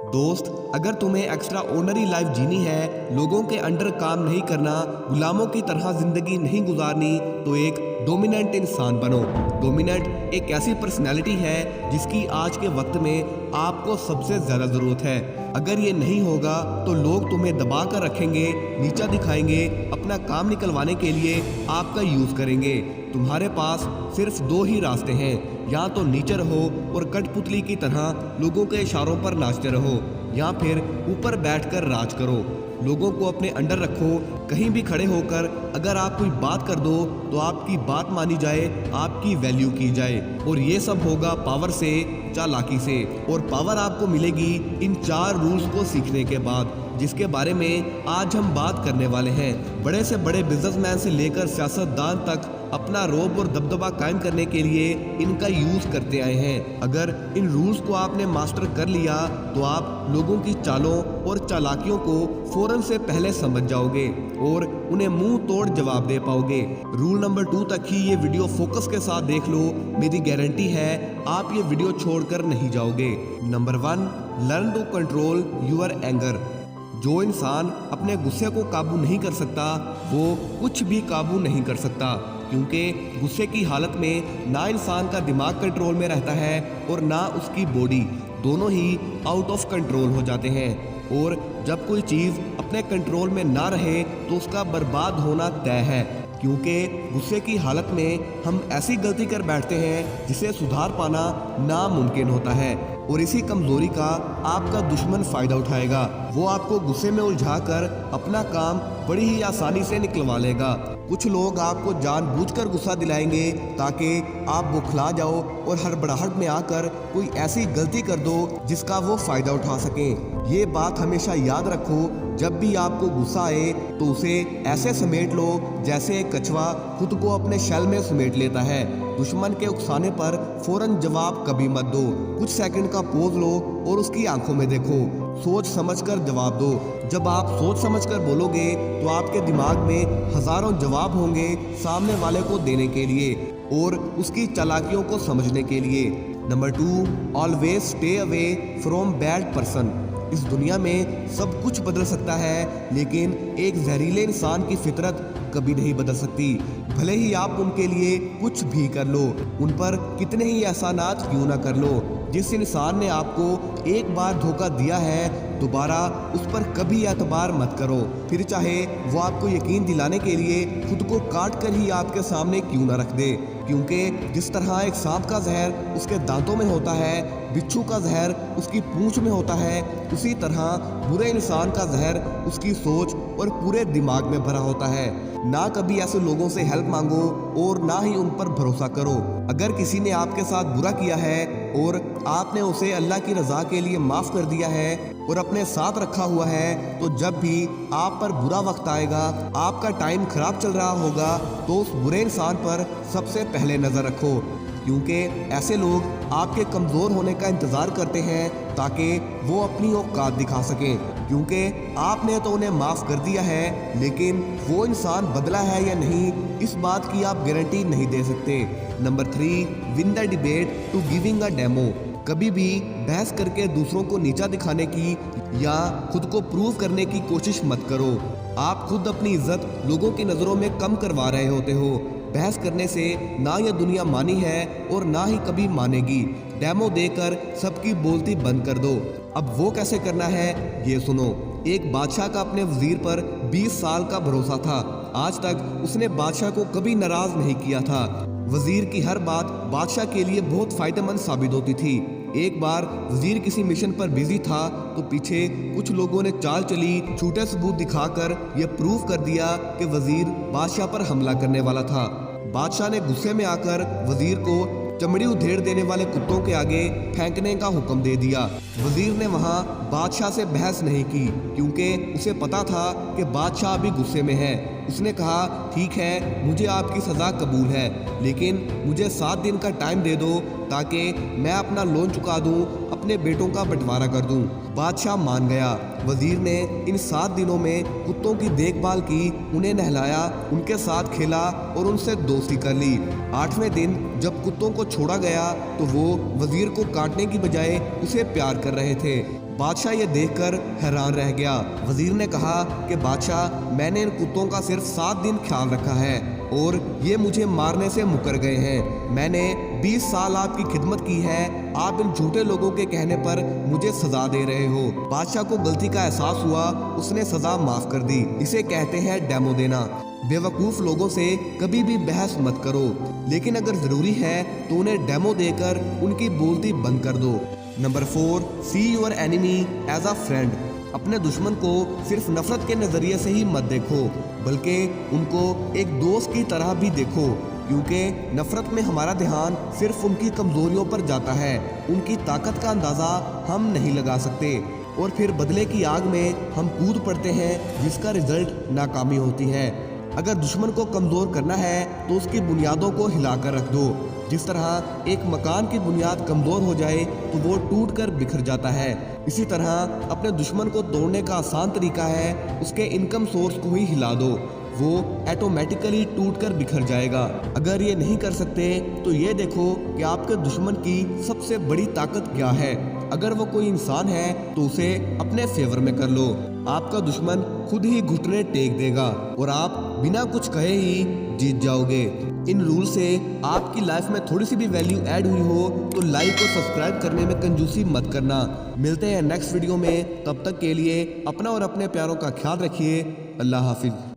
दोस्त, अगर तुम्हें एक्स्ट्रा ऑर्डिनरी लाइफ जीनी है, लोगों के अंडर काम नहीं करना, गुलामों की तरह जिंदगी नहीं गुजारनी, तो एक डोमिनेंट इंसान बनो। डोमिनेंट एक ऐसी पर्सनैलिटी है जिसकी आज के वक्त में आपको सबसे ज़्यादा ज़रूरत है। अगर ये नहीं होगा तो लोग तुम्हें दबा कर रखेंगे, नीचा दिखाएंगे, अपना काम निकलवाने के लिए आपका यूज़ करेंगे। तुम्हारे पास सिर्फ दो ही रास्ते हैं, या तो नीचे रहो और कठपुतली की तरह लोगों के इशारों पर नाचते रहो, या फिर ऊपर बैठकर राज करो, लोगों को अपने अंडर रखो। कहीं भी खड़े होकर अगर आप कोई बात कर दो तो आपकी बात मानी जाए, आपकी वैल्यू की जाए। और ये सब होगा पावर से, चालाकी से। और पावर आपको मिलेगी इन 4 रूल्स को सीखने के बाद, जिसके बारे में आज हम बात करने वाले हैं। बड़े से बड़े बिजनेसमैन से लेकर सियासतदान तक अपना रोब और दबदबा कायम करने के लिए इनका यूज़ करते आए हैं। अगर इन रूल्स को आपने मास्टर कर लिया तो आप लोगों की चालों और चालाकियों को फौरन से पहले समझ जाओगे और उन्हें मुंह तोड़ जवाब दे पाओगे। रूल नंबर 2 तक ही ये वीडियो फोकस के साथ देख लो, मेरी गारंटी है आप ये वीडियो छोड़कर नहीं जाओगे। Number 1, learn to control your anger. जो इंसान अपने गुस्से को काबू नहीं कर सकता वो कुछ भी काबू नहीं कर सकता, क्योंकि गुस्से की हालत में ना इंसान का दिमाग कंट्रोल में रहता है और ना उसकी बॉडी, दोनों ही आउट ऑफ कंट्रोल हो जाते हैं। और जब कोई चीज़ अपने कंट्रोल में ना रहे तो उसका बर्बाद होना तय है, क्योंकि गुस्से की हालत में हम ऐसी गलती कर बैठते हैं जिसे सुधार पाना नामुमकिन होता है। और इसी कमजोरी का आपका दुश्मन फायदा उठाएगा। वो आपको गुस्से में उलझाकर अपना काम बड़ी ही आसानी से निकलवा लेगा। कुछ लोग आपको जानबूझकर गुस्सा दिलाएंगे ताकि आप बौखला जाओ और हड़बड़ाहट में आकर कोई ऐसी गलती कर दो जिसका वो फायदा उठा सकें। ये बात हमेशा याद रखो, जब भी आपको गुस्सा आए तो उसे ऐसे समेट लो जैसे एक कछुआ खुद को अपने शैल में समेट लेता है। दुश्मन के उकसाने पर फौरन जवाब कभी मत दो। कुछ सेकंड का पोज लो और उसकी आंखों में देखो, सोच समझकर जवाब दो। जब आप सोच समझकर बोलोगे तो आपके दिमाग में हजारों जवाब होंगे सामने वाले को देने के लिए और उसकी चालाकियों को समझने के लिए। Number 2, always stay away from bad person. इस दुनिया में सब कुछ बदल सकता है, लेकिन एक जहरीले इंसान की फितरत कभी नहीं बदल सकती। भले ही आप उनके लिए कुछ भी कर लो, उन पर कितने ही एहसानात क्यों ना कर लो। जिस इंसान ने आपको एक बार धोखा दिया है, दोबारा उस पर कभी एतबार मत करो, फिर चाहे वो आपको यकीन दिलाने के लिए खुद को काट कर ही आपके सामने क्यों ना रख दे। क्योंकि जिस तरह एक सांप का जहर उसके दांतों में होता है, बिच्छू का जहर उसकी पूंछ में होता है, उसी तरह बुरे इंसान का जहर उसकी सोच और पूरे दिमाग में भरा होता है। ना कभी ऐसे लोगों से हेल्प मांगो और ना ही उन पर भरोसा करो। अगर किसी ने आपके साथ बुरा किया है और आपने उसे अल्लाह की रज़ा के लिए माफ़ कर दिया है और अपने साथ रखा हुआ है, तो जब भी आप पर बुरा वक्त आएगा, आपका टाइम खराब चल रहा होगा, तो उस बुरे इंसान पर सबसे पहले नज़र रखो। क्योंकि ऐसे लोग आपके कमज़ोर होने का इंतज़ार करते हैं ताकि वो अपनी औकात दिखा सकें। क्योंकि आपने तो उन्हें माफ़ कर दिया है, लेकिन वो इंसान बदला है या नहीं, इस बात की आप गारंटी नहीं दे सकते। Number 3, win the debate to giving a demo. कभी भी बहस करके दूसरों को नीचा दिखाने की या खुद को प्रूव करने की कोशिश मत करो। आप खुद अपनी इज्जत लोगों की नज़रों में कम करवा रहे होते हो। बहस करने से ना ये दुनिया मानी है और ना ही कभी मानेगी। डेमो देकर सबकी बोलती बंद कर दो। अब वो कैसे करना है ये सुनो। एक बादशाह का अपने वजीर पर 20 साल का भरोसा था। आज तक उसने बादशाह को कभी नाराज नहीं किया था। वजीर की हर बात बादशाह के लिए बहुत फायदेमंद साबित होती थी। एक बार वजीर किसी मिशन पर बिजी था तो पीछे कुछ लोगों ने चाल चली, झूठे सबूत दिखाकर यह प्रूव कर दिया कि वजीर बादशाह पर हमला करने वाला था। बादशाह ने गुस्से में आकर वजीर को चमड़ी उधेड़ देने वाले कुत्तों के आगे फेंकने का हुक्म दे दिया। वजीर ने वहां बादशाह से बहस नहीं की, क्योंकि उसे पता था कि बादशाह अभी गुस्से में है। اس نے کہا ٹھیک ہے مجھے آپ کی سزا قبول ہے، لیکن مجھے 7 دن کا ٹائم دے دو تاکہ میں اپنا لون چکا دوں، اپنے بیٹوں کا بٹوارا کر دوں۔ بادشاہ مان گیا۔ وزیر نے ان 7 دنوں میں کتوں کی دیکھ بھال کی، انہیں نہلایا، ان کے ساتھ کھیلا اور ان سے دوستی کر لی۔ 8ویں دن جب کتوں کو چھوڑا گیا تو وہ وزیر کو کاٹنے کی بجائے اسے پیار کر رہے تھے۔ بادشاہ یہ دیکھ کر حیران رہ گیا۔ وزیر نے کہا کہ بادشاہ، میں نے ان کتوں کا صرف 7 دن خیال رکھا ہے اور یہ مجھے مارنے سے مکر گئے ہیں۔ میں نے 20 سال آپ کی خدمت کی ہے، آپ ان جھوٹے لوگوں کے کہنے پر مجھے سزا دے رہے ہو۔ بادشاہ کو غلطی کا احساس ہوا، اس نے سزا معاف کر دی۔ اسے کہتے ہیں ڈیمو دینا۔ بیوقوف لوگوں سے کبھی بھی بحث مت کرو، لیکن اگر ضروری ہے تو انہیں ڈیمو دے کر ان کی بولتی بند کر دو۔ Number 4، see your enemy is a friend. اپنے دشمن کو صرف نفرت کے نظریے سے ہی مت دیکھو، بلکہ ان کو ایک دوست کی طرح بھی دیکھو، کیونکہ نفرت میں ہمارا دھیان صرف ان کی کمزوریوں پر جاتا ہے، ان کی طاقت کا اندازہ ہم نہیں لگا سکتے، اور پھر بدلے کی آگ میں ہم کود پڑتے ہیں جس کا رزلٹ ناکامی ہوتی ہے۔ اگر دشمن کو کمزور کرنا ہے تو اس کی بنیادوں کو ہلا کر رکھ دو۔ جس طرح ایک مکان کی بنیاد کمزور ہو جائے تو وہ ٹوٹ کر بکھر جاتا ہے، اسی طرح اپنے دشمن کو توڑنے کا آسان طریقہ ہے اس کے انکم سورس کو ہی ہلا دو، وہ ایٹومیٹیکلی ٹوٹ کر بکھر جائے گا۔ اگر یہ نہیں کر سکتے تو یہ دیکھو کہ آپ کے دشمن کی سب سے بڑی طاقت کیا ہے۔ اگر وہ کوئی انسان ہے تو اسے اپنے فیور میں کر لو، آپ کا دشمن خود ہی گھٹنے ٹیک دے گا اور آپ بنا کچھ کہے ہی جیت جاؤ گے۔ ان رول سے آپ کی لائف میں تھوڑی سی بھی ویلیو ایڈ ہوئی ہو تو لائک اور سبسکرائب کرنے میں کنجوسی مت کرنا۔ ملتے ہیں نیکسٹ ویڈیو میں، تب تک کے لیے اپنا اور اپنے پیاروں کا خیال رکھیے۔ اللہ حافظ۔